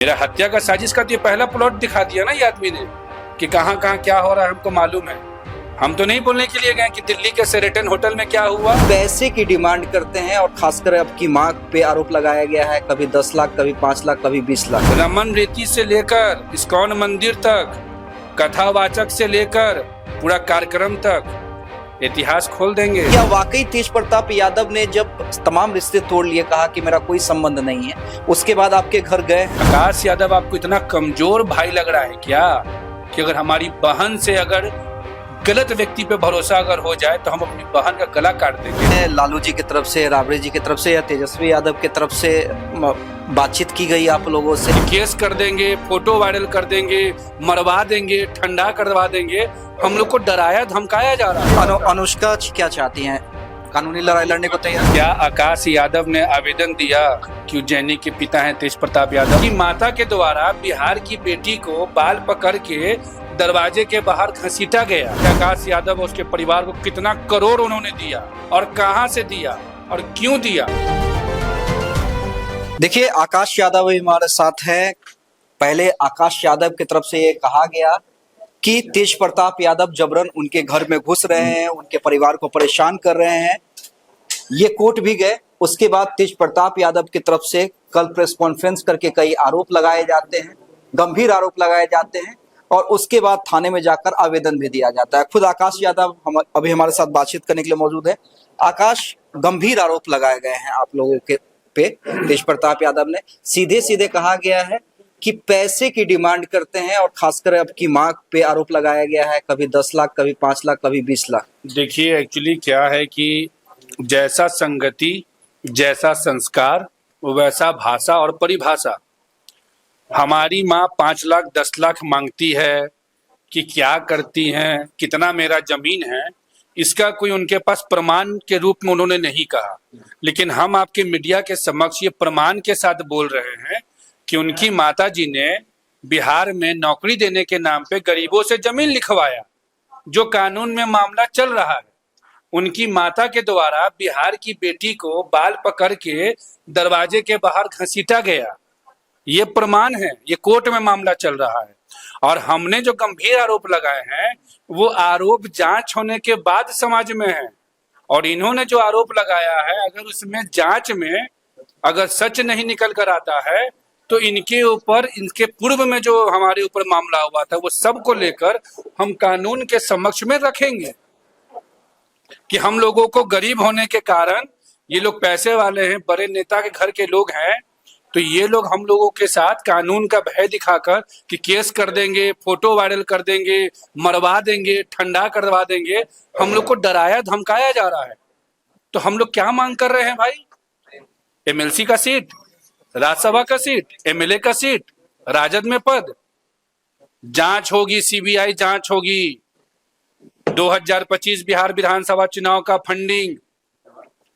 मेरा हत्या का साजिश का तो ये पहला प्लॉट दिखा दिया ना ये आदमी ने कि कहाँ कहाँ क्या हो रहा है हमको मालूम है। हम तो नहीं बोलने के लिए गए कि दिल्ली के शेरेटन होटल में क्या हुआ। पैसे की डिमांड करते हैं और खासकर आपकी मां पे आरोप लगाया गया है, कभी 10 लाख, कभी 5 लाख, कभी 20 लाख। रमन रेती से लेकर इस्कॉन मंदिर तक, कथावाचक से लेकर पूरा कार्यक्रम तक इतिहास खोल देंगे। क्या वाकई तेज प्रताप यादव ने जब तमाम रिश्ते तोड़ लिए, कहा कि मेरा कोई संबंध नहीं है, उसके बाद आपके घर गए? आकाश यादव आपको इतना कमजोर भाई लग रहा है क्या कि अगर हमारी बहन से अगर गलत व्यक्ति पे भरोसा अगर हो जाए तो हम अपनी बहन का गला काट देंगे। लालू जी की तरफ से, राबड़ी जी की तरफ से या तेजस्वी यादव की तरफ से बातचीत की गई आप लोगों से? केस कर देंगे, फोटो वायरल कर देंगे, मरवा देंगे, ठंडा करवा देंगे। हम लोग को डराया धमकाया जा रहा है। अनुष्का क्या चाहती हैं? कानूनी लड़ाई लड़ने को तैयार? क्या आकाश यादव ने आवेदन दिया कि उज्जैनी के पिता हैं तेज प्रताप यादव की माता के द्वारा बिहार की बेटी को बाल पकड़ के दरवाजे के बाहर घसीटा गया? आकाश यादव और उसके परिवार को कितना करोड़ उन्होंने दिया और कहां से दिया और क्यों दिया? देखिए, आकाश यादव भी हमारे साथ है। पहले आकाश यादव की तरफ से ये कहा गया कि तेज प्रताप यादव जबरन उनके घर में घुस रहे हैं, उनके परिवार को परेशान कर रहे हैं। ये कोर्ट भी गए। उसके बाद तेज प्रताप यादव की तरफ से कल प्रेस कॉन्फ्रेंस करके कई आरोप लगाए जाते हैं, गंभीर आरोप लगाए जाते हैं, और उसके बाद थाने में जाकर आवेदन भी दिया जाता है। खुद आकाश यादव अभी हमारे साथ बातचीत करने के लिए मौजूद है। आकाश, गंभीर आरोप लगाए गए हैं आप लोगों के पे। तेज प्रताप यादव ने सीधे सीधे कहा गया है कि पैसे की डिमांड करते हैं और खासकर आपकी मां पे आरोप लगाया गया है, कभी 10 लाख, कभी 5 लाख, कभी 20 लाख। देखिए, एक्चुअली क्या है कि जैसा संगति, जैसा संस्कार, वैसा भाषा और परिभाषा। हमारी माँ 5 लाख 10 लाख मांगती है कि क्या करती हैं, कितना मेरा जमीन है, इसका कोई उनके पास प्रमाण के रूप में उन्होंने नहीं कहा। लेकिन हम आपके मीडिया के समक्ष ये प्रमाण के साथ बोल रहे हैं कि उनकी माताजी ने बिहार में नौकरी देने के नाम पे गरीबों से जमीन लिखवाया, जो कानून में मामला चल रहा है। उनकी माता के द्वारा बिहार की बेटी को बाल पकड़ के दरवाजे के बाहर घसीटा गया। ये प्रमाण है, ये कोर्ट में मामला चल रहा है। और हमने जो गंभीर आरोप लगाए हैं वो आरोप जांच होने के बाद समाज में है। और इन्होंने जो आरोप लगाया है, अगर उसमें जांच में अगर सच नहीं निकल कर आता है तो इनके ऊपर, इनके पूर्व में जो हमारे ऊपर मामला हुआ था, वो सब को लेकर हम कानून के समक्ष में रखेंगे कि हम लोगों को गरीब होने के कारण, ये लोग पैसे वाले हैं, बड़े नेता के घर के लोग हैं, तो ये लोग हम लोगों के साथ कानून का भय दिखाकर कि केस कर देंगे, फोटो वायरल कर देंगे, मरवा देंगे, ठंडा करवा देंगे, हम लोग को डराया धमकाया जा रहा है। तो हम लोग क्या मांग कर रहे हैं भाई? एमएलसी का सीट, राज्यसभा का सीट, एमएलए का सीट, राजद में पद, जांच होगी, सीबीआई जांच होगी, 2025 बिहार विधानसभा चुनाव का फंडिंग,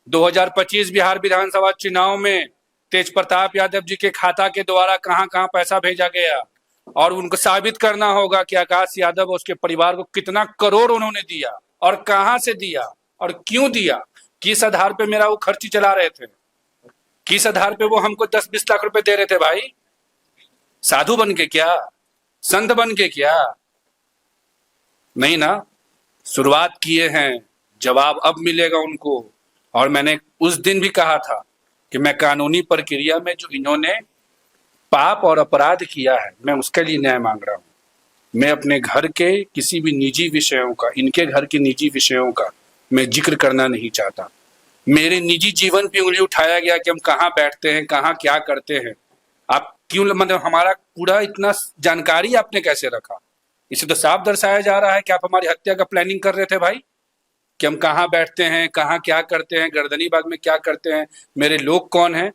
2025 बिहार विधानसभा चुनाव में तेज प्रताप यादव जी के खाता के द्वारा कहां कहां पैसा भेजा गया, और उनको साबित करना होगा कि आकाश यादव और उसके परिवार को कितना करोड़ उन्होंने दिया और कहां से दिया और क्यों दिया, किस आधार पे मेरा वो खर्ची चला रहे थे, किस आधार पे वो हमको 10-20 लाख रुपए दे रहे थे भाई? साधु बन के क्या, संत बन के क्या? नहीं ना। शुरुआत किए हैं, जवाब अब मिलेगा उनको। और मैंने उस दिन भी कहा था कि मैं कानूनी प्रक्रिया में जो इन्होंने पाप और अपराध किया है, मैं उसके लिए न्याय मांग रहा हूं। मैं अपने घर के किसी भी निजी विषयों का, इनके घर के निजी विषयों का मैं जिक्र करना नहीं चाहता। मेरे निजी जीवन पे उंगली उठाया गया कि हम कहाँ बैठते हैं, कहाँ क्या करते हैं। आप क्यों, मतलब हमारा पूरा इतना जानकारी आपने कैसे रखा? इसे तो साफ दर्शाया जा रहा है कि आप हमारी हत्या का प्लानिंग कर रहे थे भाई, कि हम कहाँ बैठते हैं, कहाँ क्या करते हैं, गर्दनी बाग में क्या करते हैं, मेरे लोग कौन हैं।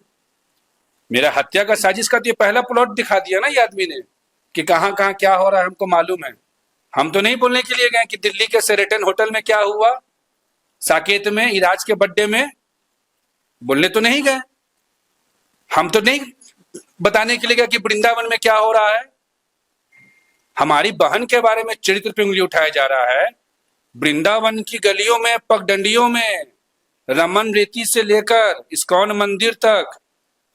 मेरा हत्या का साजिश का तो ये पहला प्लॉट दिखा दिया ना ये आदमी ने कि कहाँ कहाँ क्या हो रहा है हमको मालूम है। हम तो नहीं बोलने के लिए गए कि दिल्ली के शेरेटन होटल में क्या हुआ, साकेत में, इराज के बर्थडे में, बोलने तो नहीं गए। हम तो नहीं बताने के लिए गए कि वृंदावन में क्या हो रहा है। हमारी बहन के बारे में चरित्र पे उंगली उठाया जा रहा है। वृंदावन की गलियों में, पगडंडियों में, रमन रेती से लेकर इस्कॉन मंदिर तक,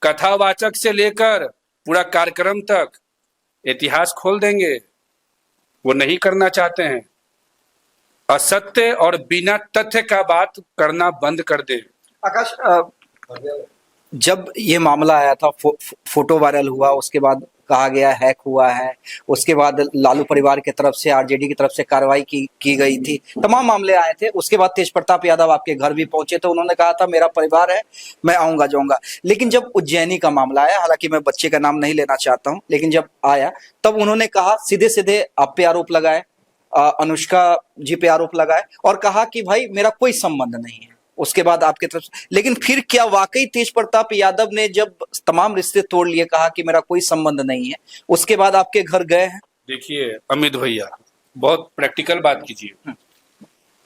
कथावाचक से लेकर पूरा कार्यक्रम तक इतिहास खोल देंगे। वो नहीं करना चाहते हैं। असत्य और बिना तथ्य का बात करना बंद कर दे। आकाश, जब ये मामला आया था, फोटो वायरल हुआ, उसके बाद कहा गया हैक हुआ है, उसके बाद लालू परिवार की तरफ से, आरजेडी की तरफ से कार्रवाई की गई थी, तमाम मामले आए थे। उसके बाद तेज प्रताप यादव आपके घर भी पहुंचे थे, उन्होंने कहा था मेरा परिवार है, मैं आऊंगा जाऊंगा। लेकिन जब उज्जैनी का मामला आया, हालांकि मैं बच्चे का नाम नहीं लेना चाहता हूं, लेकिन जब आया तब उन्होंने कहा, सीधे सीधे आप पे आरोप लगाए, अनुष्का जी पे आरोप लगाए और कहा कि भाई मेरा कोई संबंध नहीं है। उसके बाद आपके तरफ से, लेकिन फिर क्या वाकई तेज प्रताप यादव ने जब तमाम रिश्ते तोड़ लिए, कहा कि मेरा कोई संबंध नहीं है, उसके बाद आपके घर गए हैं? देखिए अमित भैया, बहुत प्रैक्टिकल बात कीजिए।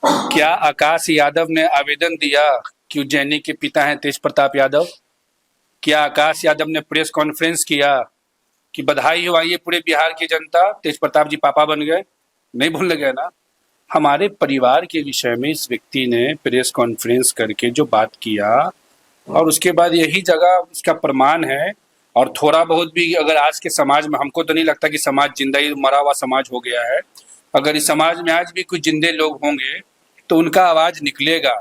क्या आकाश यादव ने आवेदन दिया कि उज्जैनी के पिता हैं तेज प्रताप यादव? क्या आकाश यादव ने प्रेस कॉन्फ्रेंस किया कि बधाई हो, आइए पूरे बिहार की जनता, तेज प्रताप जी पापा बन गए? नहीं भूल गए ना। हमारे परिवार के विषय में इस व्यक्ति ने प्रेस कॉन्फ्रेंस करके जो बात किया, और उसके बाद यही जगह उसका प्रमाण है। और थोड़ा बहुत भी अगर आज के समाज में, हमको तो नहीं लगता कि समाज जिंदा ही मरा हुआ समाज हो गया है। अगर इस समाज में आज भी कुछ जिंदे लोग होंगे तो उनका आवाज निकलेगा,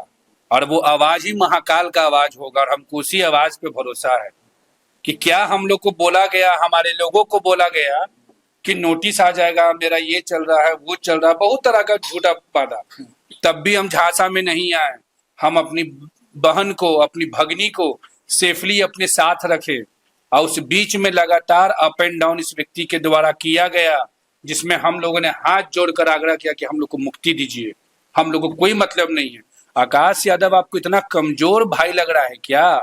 और वो आवाज ही महाकाल का आवाज होगा। और हमको उसी आवाज पे भरोसा है कि क्या हम लोग को बोला गया, हमारे लोगों को बोला गया कि नोटिस आ जाएगा, मेरा ये चल रहा है, वो चल रहा है, बहुत तरह का झूठा वादा। तब भी हम झांसा में नहीं आए। हम अपनी बहन को, अपनी भगनी को सेफली अपने साथ रखे, और उस बीच में लगातार अप एंड डाउन इस व्यक्ति के द्वारा किया गया, जिसमें हम लोगों ने हाथ जोड़कर आग्रह किया कि हम लोग को मुक्ति दीजिए, हम लोग को कोई मतलब नहीं है। आकाश यादव आपको इतना कमजोर भाई लग रहा है क्या,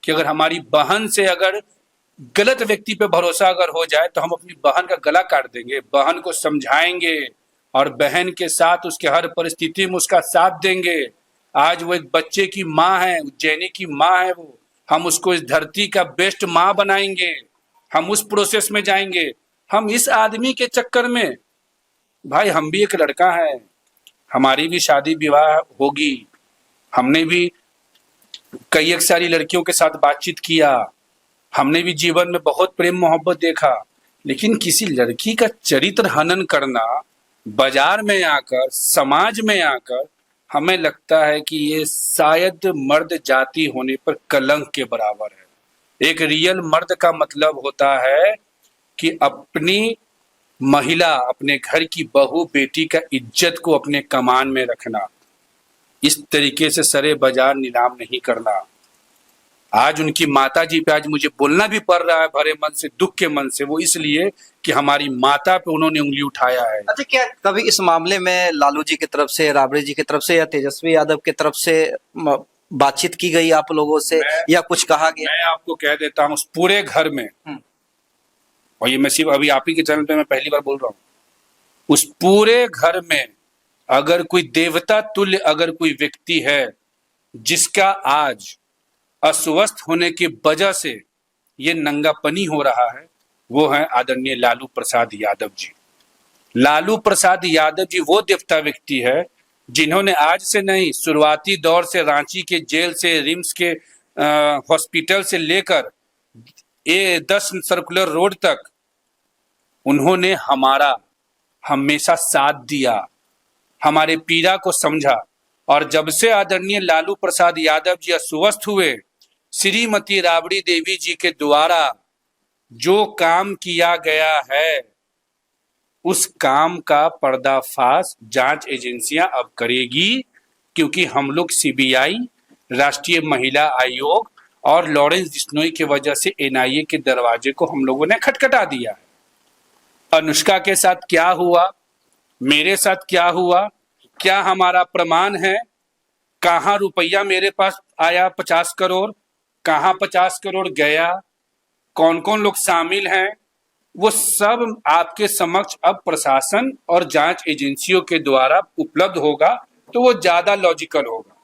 कि अगर हमारी बहन से अगर गलत व्यक्ति पे भरोसा अगर हो जाए तो हम अपनी बहन का गला काट देंगे? बहन को समझाएंगे और बहन के साथ उसके हर परिस्थिति में उसका साथ देंगे। आज वो एक बच्चे की माँ है, उज्जैनी की माँ है वो। हम उसको इस धरती का बेस्ट माँ बनाएंगे। हम उस प्रोसेस में जाएंगे। हम इस आदमी के चक्कर में, भाई हम भी एक लड़का है, हमारी भी शादी विवाह होगी, हमने भी कई एक सारी लड़कियों के साथ बातचीत किया, हमने भी जीवन में बहुत प्रेम मोहब्बत देखा। लेकिन किसी लड़की का चरित्र हनन करना बाजार में आकर, समाज में आकर, हमें लगता है कि ये शायद मर्द जाति होने पर कलंक के बराबर है। एक रियल मर्द का मतलब होता है कि अपनी महिला, अपने घर की बहू बेटी का इज्जत को अपने कमान में रखना, इस तरीके से सरे बाजार नीलाम नहीं करना। आज उनकी माता जी पे आज मुझे बोलना भी पड़ रहा है भरे मन से, दुख के मन से, वो इसलिए कि हमारी माता पे उन्होंने उंगली उठाया है। अच्छा, क्या कभी इस मामले में लालू जी की तरफ से, राबड़ी जी की तरफ से या तेजस्वी यादव की तरफ से बातचीत की गई आप लोगों से, या कुछ कहा गया? मैं आपको कह देता हूँ, उस पूरे घर में, और ये मैं सिर्फ अभी आप ही के चैनल पे मैं पहली बार बोल रहा हूँ, उस पूरे घर में अगर कोई देवता तुल्य अगर कोई व्यक्ति है जिसका आज अस्वस्थ होने की वजह से ये नंगापनी हो रहा है, वो है आदरणीय लालू प्रसाद यादव जी। लालू प्रसाद यादव जी वो देवता व्यक्ति है जिन्होंने आज से नहीं, शुरुआती दौर से रांची के जेल से, रिम्स के हॉस्पिटल से लेकर ये 10 सर्कुलर रोड तक उन्होंने हमारा हमेशा साथ दिया, हमारे पीड़ा को समझा। और जब से आदरणीय लालू प्रसाद यादव जी अस्वस्थ हुए, श्रीमती राबड़ी देवी जी के द्वारा जो काम किया गया है, उस काम का पर्दाफाश जांच एजेंसियां अब करेगी, क्योंकि हम लोग सीबीआई, राष्ट्रीय महिला आयोग और लॉरेंस बिश्नोई की वजह से एनआईए के दरवाजे को हम लोगों ने खटखटा दिया है। अनुष्का के साथ क्या हुआ, मेरे साथ क्या हुआ, क्या हमारा प्रमाण है? कहाँ रुपया मेरे पास आया 50 करोड़, कहाँ 50 करोड़ गया, कौन कौन लोग शामिल हैं, वो सब आपके समक्ष अब प्रशासन और जांच एजेंसियों के द्वारा उपलब्ध होगा, तो वो ज्यादा लॉजिकल होगा।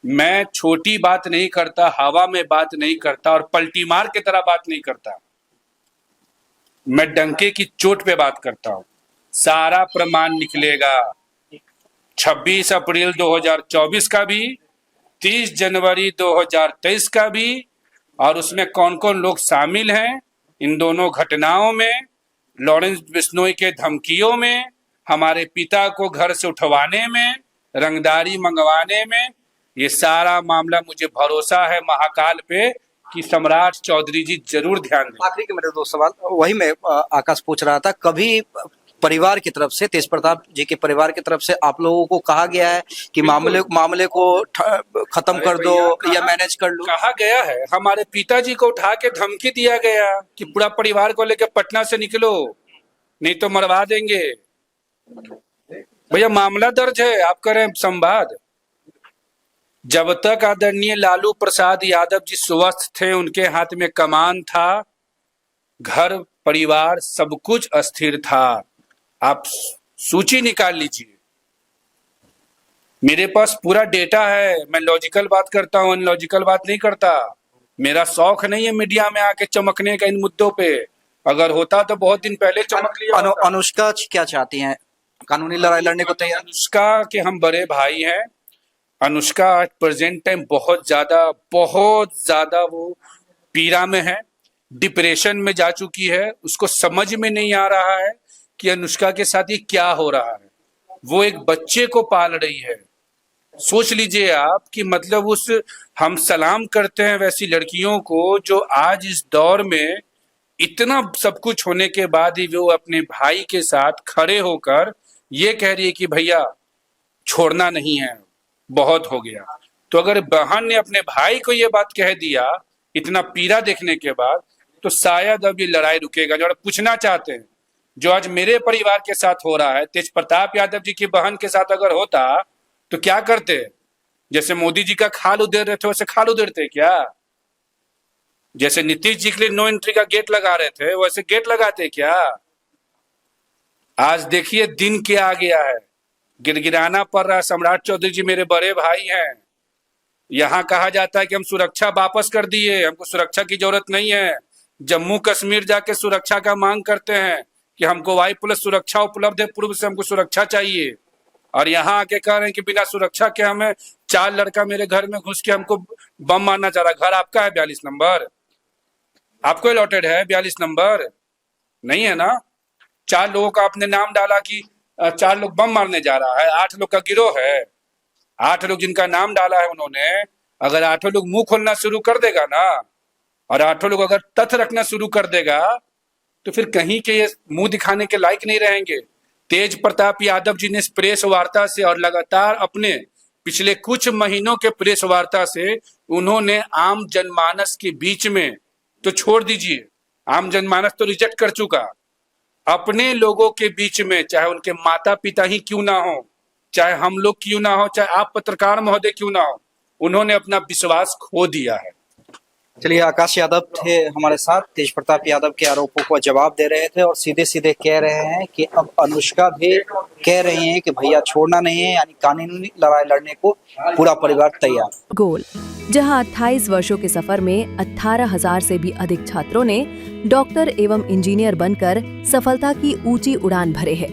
मैं छोटी बात नहीं करता, हवा में बात नहीं करता और पलटी मार की तरह बात नहीं करता, मैं डंके की चोट पे बात करता हूं। सारा प्रमाण निकलेगा 26 अप्रैल 2024 का भी, 30 जनवरी 2023 का भी, और उसमें कौन कौन लोग शामिल हैं इन दोनों घटनाओं में, लॉरेंस बिश्नोई के धमकियों में, हमारे पिता को घर से उठवाने में, रंगदारी मंगवाने में, ये सारा मामला मुझे भरोसा है महाकाल पे कि सम्राट चौधरी जी जरूर ध्यान दें। आखिरी के मेरे दो सवाल वही मैं आकाश पूछ रहा था, कभी परिवार की तरफ से, तेज प्रताप जी के परिवार की तरफ से आप लोगों को कहा गया है कि मामले को खत्म कर दो या मैनेज कर लो? कहा गया है, हमारे पिताजी को उठा के धमकी दिया गया कि पूरा परिवार को लेकर पटना से निकलो नहीं तो मरवा देंगे। भैया मामला दर्ज है, आप करें संवाद। जब तक आदरणीय लालू प्रसाद यादव जी स्वस्थ थे, उनके हाथ में कमान था, घर परिवार सब कुछ अस्थिर था। आप सूची निकाल लीजिए, मेरे पास पूरा डेटा है। मैं लॉजिकल बात करता हूं, अनलॉजिकल बात नहीं करता। मेरा शौक नहीं है मीडिया में आके चमकने का इन मुद्दों पे। अगर होता तो बहुत दिन पहले चमक लिया। अनुष्का क्या चाहती हैं? कानूनी लड़ाई लड़ने को तैयार? अनुष्का के हम बड़े भाई हैं। अनुष्का आज प्रेजेंट टाइम बहुत ज्यादा वो पीड़ा में है, डिप्रेशन में जा चुकी है। उसको समझ में नहीं आ रहा है कि अनुष्का के साथ ये क्या हो रहा है। वो एक बच्चे को पाल रही है। सोच लीजिए आप कि मतलब उस, हम सलाम करते हैं वैसी लड़कियों को जो आज इस दौर में इतना सब कुछ होने के बाद ही वो अपने भाई के साथ खड़े होकर ये कह रही है कि भैया छोड़ना नहीं है, बहुत हो गया। तो अगर बहन ने अपने भाई को ये बात कह दिया इतना पीड़ा देखने के बाद, तो शायद अब ये लड़ाई रुकेगा। जो पूछना चाहते हैं, जो आज मेरे परिवार के साथ हो रहा है, तेज प्रताप यादव जी की बहन के साथ अगर होता तो क्या करते? जैसे मोदी जी का खाल उधेड़ रहे थे वैसे खाल उधेड़ते क्या? जैसे नीतीश जी के लिए नो एंट्री का गेट लगा रहे थे वैसे गेट लगाते क्या? आज देखिए दिन क्या आ गया है, गिड़गिड़ाना पड़ रहा है। सम्राट चौधरी जी मेरे बड़े भाई हैं। यहाँ कहा जाता है कि हम सुरक्षा वापस कर दिए, हमको सुरक्षा की जरूरत नहीं है। जम्मू कश्मीर जाके सुरक्षा का मांग करते हैं कि हमको वाई प्लस सुरक्षा उपलब्ध है, पूर्व से हमको सुरक्षा चाहिए। और यहाँ आके कह रहे हैं कि बिना सुरक्षा के हमें 4 लड़का मेरे घर में घुस के हमको बम मारना चाह रहा। घर आपका है 42 नंबर, आपको अलॉटेड है 42 नंबर, नहीं है ना? 4 लोगों का आपने नाम डाला कि 4 लोग बम मारने जा रहा है। 8 लोग का गिरोह है, 8 लोग जिनका नाम डाला है उन्होंने। अगर 8 लोग मुंह खोलना शुरू कर देगा ना, और 8 लोग अगर तथ्य रखना शुरू कर देगा, तो फिर कहीं के ये मुंह दिखाने के लायक नहीं रहेंगे। तेज प्रताप यादव जी ने इस प्रेस वार्ता से और लगातार अपने पिछले कुछ महीनों के प्रेस वार्ता से उन्होंने आम जनमानस के बीच में, तो छोड़ दीजिए, आम जनमानस तो रिजेक्ट कर चुका, अपने लोगों के बीच में, चाहे उनके माता पिता ही क्यों ना हो, चाहे हम लोग क्यों ना हो, चाहे आप पत्रकार महोदय क्यों ना हो, उन्होंने अपना विश्वास खो दिया है। चलिए, आकाश यादव थे हमारे साथ, तेज प्रताप यादव के आरोपों को जवाब दे रहे थे और सीधे सीधे कह रहे हैं कि अब अनुष्का भी कह रही हैं कि भैया छोड़ना नहीं है, यानी कानूनी लड़ाई लड़ने को पूरा परिवार तैयार। गोल, जहां 28 वर्षों के सफर में 18,000 से भी अधिक छात्रों ने डॉक्टर एवं इंजीनियर बनकर सफलता की ऊंची उड़ान भरे है,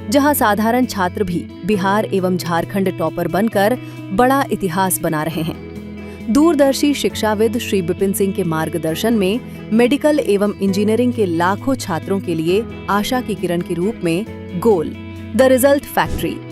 जहां साधारण छात्र भी बिहार एवं झारखंड टॉपर बनकर बड़ा इतिहास बना रहे हैं। दूरदर्शी शिक्षाविद श्री विपिन सिंह के मार्गदर्शन में मेडिकल एवं इंजीनियरिंग के लाखों छात्रों के लिए आशा की किरण के रूप में गोल, द रिजल्ट फैक्ट्री